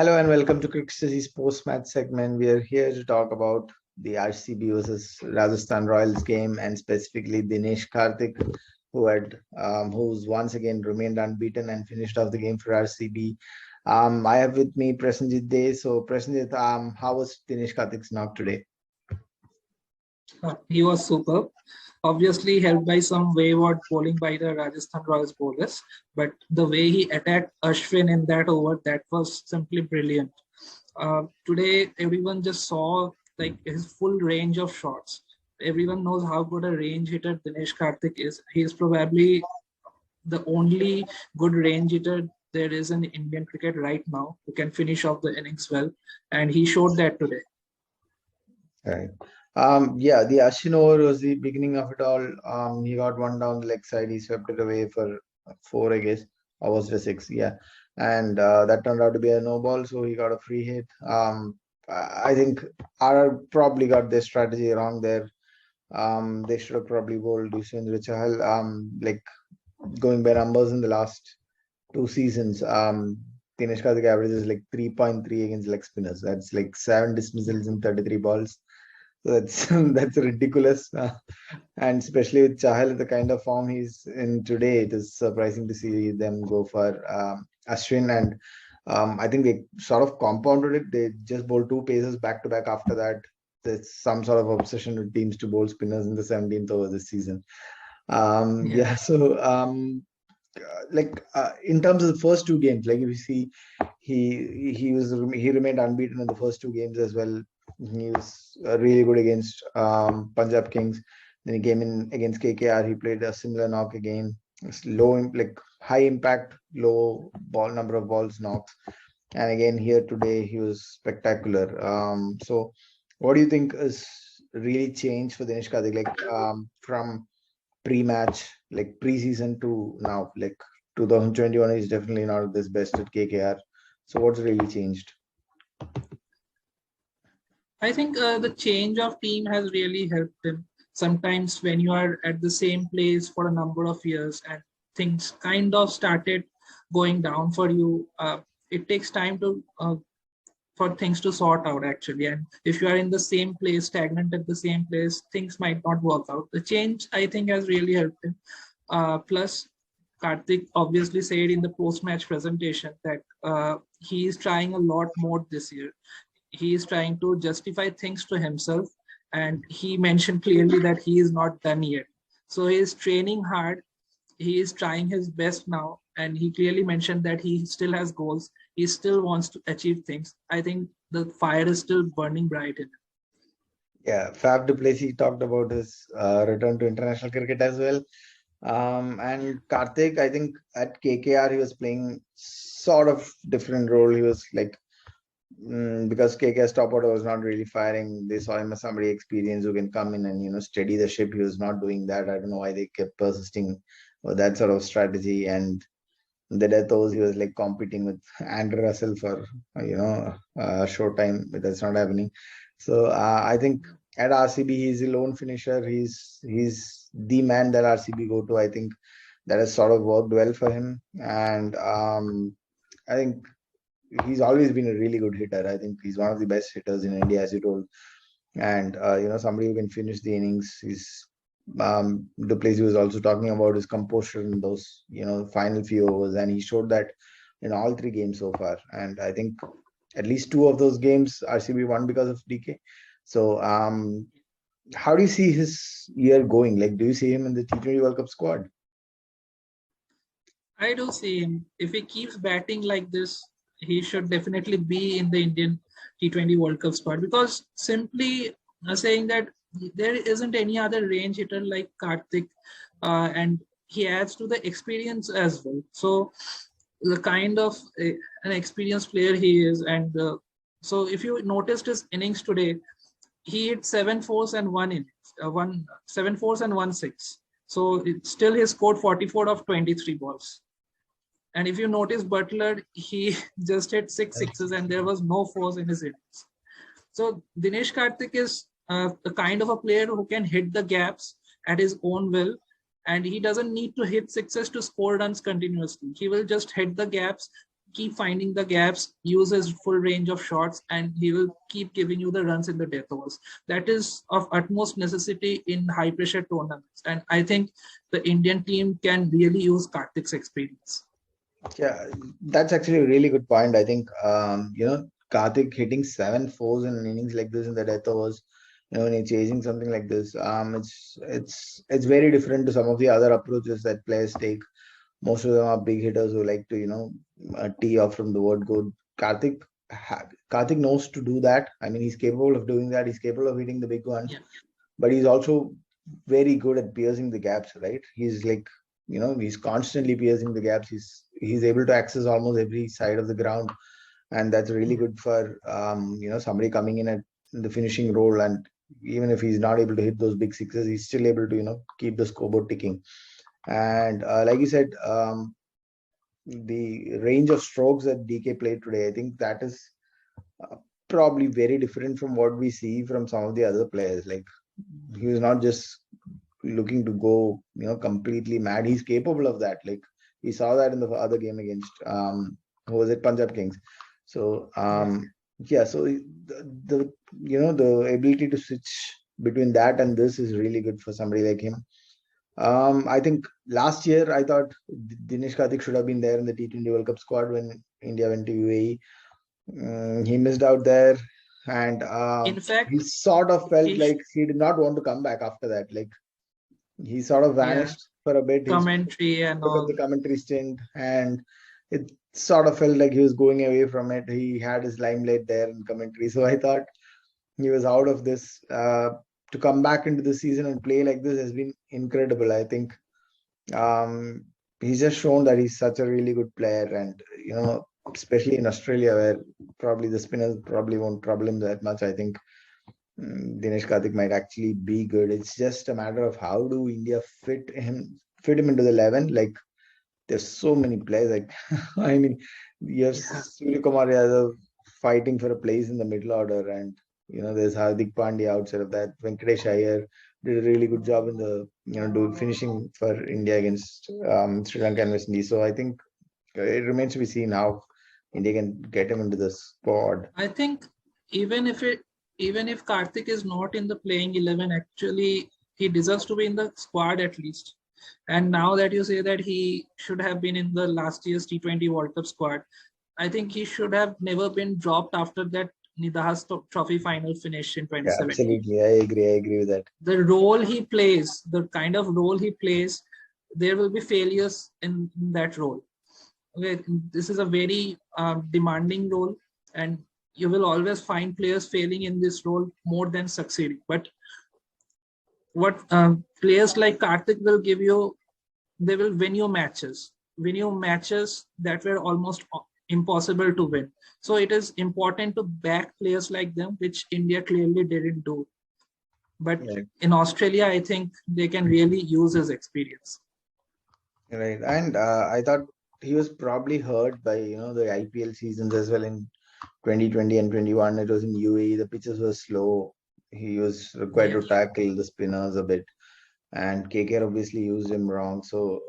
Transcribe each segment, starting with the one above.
Hello and welcome to Cricket's post-match segment. We are here to talk about the RCB versus Rajasthan Royals game, and specifically Dinesh Karthik, who's once again remained unbeaten and finished off the game for RCB. I have with me Prasenjit Dey. So Prasenjit, how was Dinesh Karthik's knock today? He was superb. Obviously helped by some wayward bowling by the Rajasthan Royals bowlers, but the way he attacked Ashwin in that over, that was simply brilliant. Today, everyone just saw like his full range of shots. Everyone knows how good a range hitter Dinesh Karthik is. He is probably the only good range hitter there is in Indian cricket right now who can finish off the innings well, and he showed that today. Right. Yeah, the Ashwin over was the beginning of it all. He got one down the leg side. He swept it away for four, I guess, or was it 6? Yeah, and that turned out to be a no ball, so he got a free hit. I think RR probably got their strategy wrong there. They should have probably bowled Yuzvendra Chahal. Like going by numbers in the last 2 seasons, Dinesh Karthik averages like 3.3 against leg spinners. That's like 7 dismissals in 33 balls. So that's ridiculous, and especially with Chahal, the kind of form he's in today, it is surprising to see them go for Ashwin, and I think they sort of compounded it. They just bowled 2 paces back to back. After that, there's some sort of obsession with teams to bowl spinners in the 17th over this season. Yeah. So in terms of the first 2 games, like if you see, he remained unbeaten in the first 2 games as well. He was really good against Punjab Kings. Then he came in against KKR. He played a similar knock again. It's high impact, low ball number of balls knocks. And again here today he was spectacular. So what do you think is really changed for Dinesh Karthik, like from pre-match, like pre-season to now? Like 2021 is definitely not his best at KKR. So what's really changed? I think the change of team has really helped him. Sometimes when you are at the same place for a number of years and things kind of started going down for you, it takes time to for things to sort out actually. And if you are in the same place, stagnant at the same place, things might not work out. The change, I think, has really helped him. Plus, Karthik obviously said in the post-match presentation that he is trying a lot more this year. He is trying to justify things to himself, and he mentioned clearly that he is not done yet. So he is training hard. He is trying his best now, and he clearly mentioned that he still has goals. He still wants to achieve things. I think the fire is still burning bright in him. Yeah, Faf du Plessis talked about his return to international cricket as well. And Karthik, I think at KKR he was playing sort of different role. He was like, because KKR's top order was not really firing, they saw him as somebody experienced who can come in and steady the ship. He was not doing that. I don't know why they kept persisting with that sort of strategy. And the death overs, he was like competing with Andrew Russell for short time, but that's not happening. So I think at RCB he's a lone finisher. He's the man that RCB go to. I think that has sort of worked well for him, and I think he's always been a really good hitter. I think he's one of the best hitters in India, as you told. And somebody who can finish the innings. Du Plessis was also talking about his composure in those final few overs, and he showed that in all 3 games so far. And I think at least 2 of those games RCB won because of DK. So how do you see his year going? Like, do you see him in the T20 World Cup squad? I do see him. If he keeps batting like this, he should definitely be in the Indian T20 World Cup squad, because simply saying that there isn't any other range hitter like Karthik, and he adds to the experience as well. So the kind of an experienced player he is, and so if you noticed his innings today, he hit 7 fours and 1 innings, 7 fours and 1 6. So still he scored 44 of 23 balls. And if you notice Butler, he just hit 6 sixes and there was no fours in his innings. So Dinesh Karthik is the kind of a player who can hit the gaps at his own will, and he doesn't need to hit sixes to score runs continuously. He will just hit the gaps, keep finding the gaps, use his full range of shots, and he will keep giving you the runs in the death overs. That is of utmost necessity in high pressure tournaments. And I think the Indian team can really use Karthik's experience. Yeah, that's actually a really good point. I think Karthik hitting 7 fours in an innings like this in the death overs, when he's chasing something like this, it's very different to some of the other approaches that players take. Most of them are big hitters who like to tee off from the word go. Karthik Karthik knows to do that. I mean, he's capable of doing that. He's capable of hitting the big ones, Yeah. but he's also very good at piercing the gaps, right? He's like, he's constantly piercing the gaps. He's able to access almost every side of the ground, and that's really good for somebody coming in at the finishing role. And even if he's not able to hit those big sixes, he's still able to keep the scoreboard ticking. And like you said, the range of strokes that DK played today, I think that is probably very different from what we see from some of the other players. Like, he was not just looking to go, completely mad. He's capable of that. Like, we saw that in the other game against who was it, Punjab Kings. So Yes. yeah, so the ability to switch between that and this is really good for somebody like him. I think last year I thought Dinesh Karthik should have been there in the T20 World Cup squad when India went to UAE. He missed out there, and In he fact, sort of felt he sh- like he did not want to come back after that. Like, he sort of yeah, vanished for a bit. He spoke commentary and of the all. commentary stint, and it sort of felt like he was going away from it. He had his limelight there in commentary, so I thought he was out of this. To come back into the season and play like this has been incredible. I think um, he's just shown that he's such a really good player, and especially in Australia, where probably the spinners probably won't trouble him that much. I think Dinesh Karthik might actually be good. It's just a matter of how do India fit him into the 11. Like, there's so many players. Like, I mean, you have Yeah. Surya Kumar Yadav fighting for a place in the middle order, and there's Hardik Pandya outside of that. Venkatesh Iyer did a really good job in the finishing for India against Sri Lanka and West Indies. So I think it remains to be seen how India can get him into the squad. I think even if it even if Karthik is not in the playing 11, actually he deserves to be in the squad at least. And now that you say that he should have been in the last year's T20 World Cup squad, I think he should have never been dropped after that Nidahas Trophy final finish in Yeah, 2017. absolutely. I agree. I agree with that. The role he plays, the kind of role he plays, there will be failures in that role. Okay, this is a very demanding role, and you will always find players failing in this role more than succeeding. But what players like Karthik will give you, they will win you matches that were almost impossible to win. So it is important to back players like them, which India clearly didn't do. But Right. in Australia, I think they can really use his experience. Right. And I thought he was probably hurt by, the IPL seasons as well in 2020 and 21. It was in UAE. The pitches were slow. He was required to Yes. tackle the spinners a bit. And KKR obviously used him wrong. So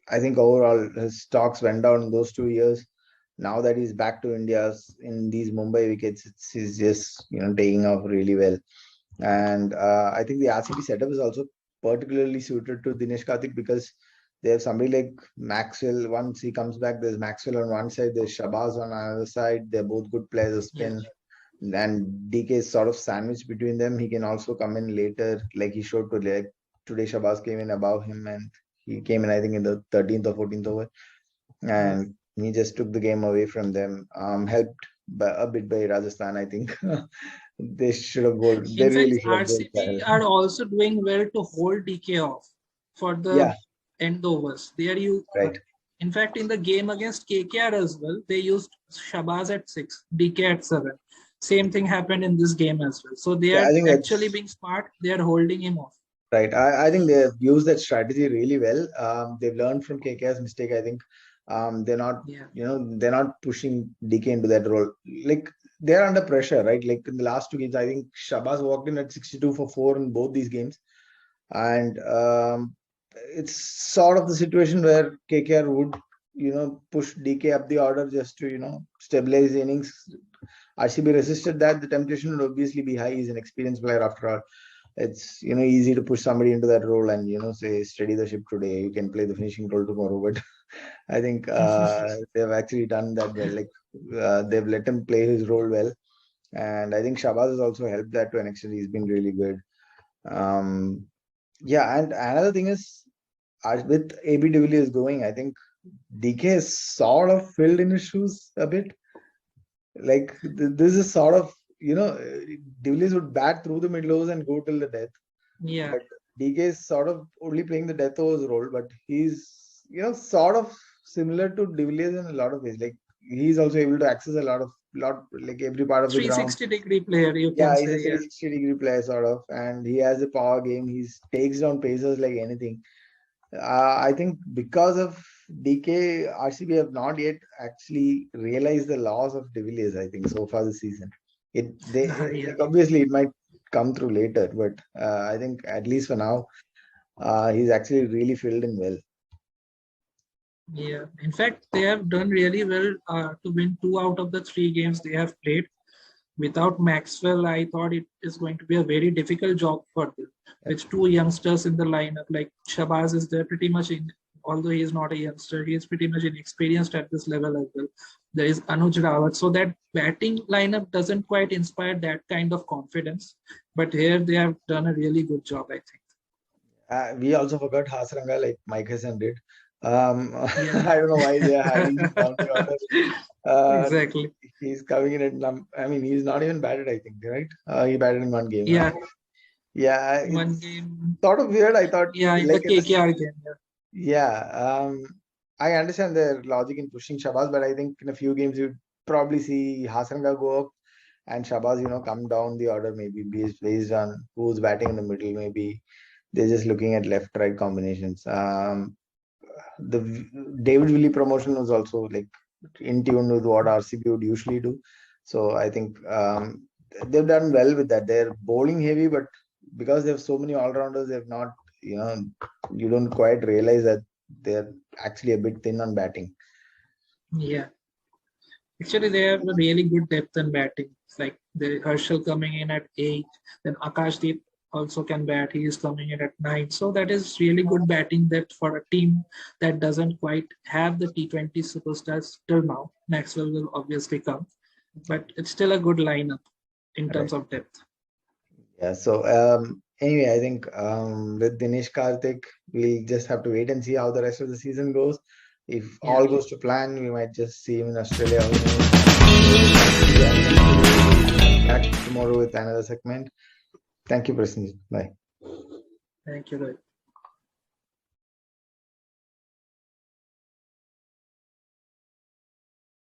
I think overall his stocks went down in those 2 years. Now that he's back to India in these Mumbai wickets, he's just, taking off really well. And I think the RCB setup is also particularly suited to Dinesh Karthik because they have somebody like Maxwell. Once he comes back, there's Maxwell on one side, there's Shabazz on another side. They're both good players of Yes. spin. And DK is sort of sandwiched between them. He can also come in later, like he showed today. Today, Shabazz came in above him, and he came in, I think, in the 13th or 14th over, Yes. and he just took the game away from them. Helped a bit by Rajasthan, I think. They should have bowled. They In fact, really should have bowled RCB are also doing well to hold DK off for the Yeah, end overs. They are you. right. In fact, in the game against KKR as well, they used Shabazz at 6, DK at 7. Same thing happened in this game as well. So they Yeah, I are think actually that's being smart. They are holding him off. right. I think they've used that strategy really well. They've learned from KKR's mistake. I think they're not, Yeah. they're not pushing DK into that role. Like, they're under pressure, right? Like in the last two games, I think Shabazz walked in at 62 for 4 in both these games. And it's sort of the situation where KKR would push DK up the order just to stabilize the innings. RCB resisted that. The temptation would obviously be high. He's an experienced player after all. It's easy to push somebody into that role and say steady the ship today. You can play the finishing role tomorrow. But I think they've actually done that well. Like they've let him play his role well, and I think Shabazz has also helped that to an extent. He's been really good. Yeah, and another thing is with AB de Villiers going, I think DK has sort of filled in his shoes a bit. Like this is sort of de Villiers would bat through the middle overs and go till the death. Yeah. But DK is sort of only playing the death overs role, but he's sort of similar to de Villiers in a lot of ways. Like he's also able to access a lot like every part of the ground. 360-degree player, you Yeah, can he's a say. 360-degree player sort of, and he has a power game. He takes down pacers like anything. I think because of DK, RCB have not yet actually realized the loss of de Villiers, I think, so far this season. Yeah. Obviously it might come through later, but I think at least for now, he's actually really filled in well. Yeah, in fact, they have done really well to win 2 out of the 3 games they have played. Without Maxwell, I thought it is going to be a very difficult job for them. With 2 youngsters in the lineup, like Shabazz is there pretty much although he is not a youngster, he is pretty much inexperienced at this level as well. There is Anuj Rawat. So that batting lineup doesn't quite inspire that kind of confidence. But here they have done a really good job, I think. We also forgot Hasranga, like Mike Hassan did. Yeah. I don't know why they are hiding him down the order. Exactly. He's coming in at he's not even batted, I think, right? He batted in one game. Yeah. Yeah. One game. Sort of weird, I thought. Yeah, in like the KKR game. Yeah. I understand their logic in pushing Shabazz, but I think in a few games you'd probably see Hasranga go up and Shabazz, come down the order, maybe based on who's batting in the middle. Maybe they're just looking at left-right combinations. The David Willey promotion was also like in tune with what RCB would usually do. So I think they've done well with that. They're bowling heavy, but because they have so many all-rounders, they've not, you don't quite realize that they're actually a bit thin on batting. Yeah. Actually, they have a really good depth in batting. It's like the Herschel coming in at 8, then Akashdeep also can bat. He is coming in at 9. So that is really good batting depth for a team that doesn't quite have the T20 superstars till now. Maxwell will obviously come, but it's still a good lineup in terms of depth. Yeah. So anyway, I think with Dinesh Karthik, we'll just have to wait and see how the rest of the season goes. If all goes to plan, we might just see him in Australia. Back tomorrow with another segment. Thank you, Prasenjit. Bye. Thank you, Rohit.